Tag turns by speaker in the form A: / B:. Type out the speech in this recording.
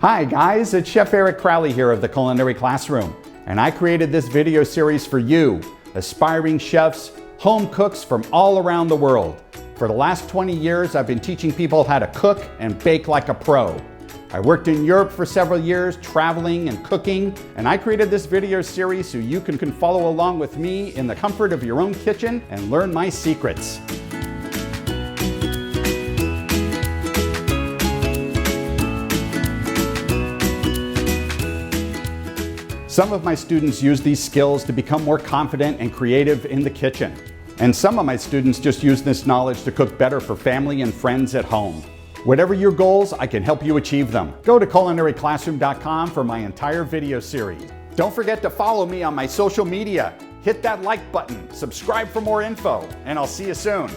A: Hi guys, it's Chef Eric Crowley here of the Culinary Classroom, and I created this video series for you, aspiring chefs, home cooks from all around the world. For the last 20 years, I've been teaching people how to cook and bake like a pro. I worked in Europe for several years, traveling and cooking, and I created this video series so you can follow along with me in the comfort of your own kitchen and learn my secrets. Some of my students use these skills to become more confident and creative in the kitchen. And some of my students just use this knowledge to cook better for family and friends at home. Whatever your goals, I can help you achieve them. Go to culinaryclassroom.com for my entire video series. Don't forget to follow me on my social media. Hit that like button, subscribe for more info, and I'll see you soon.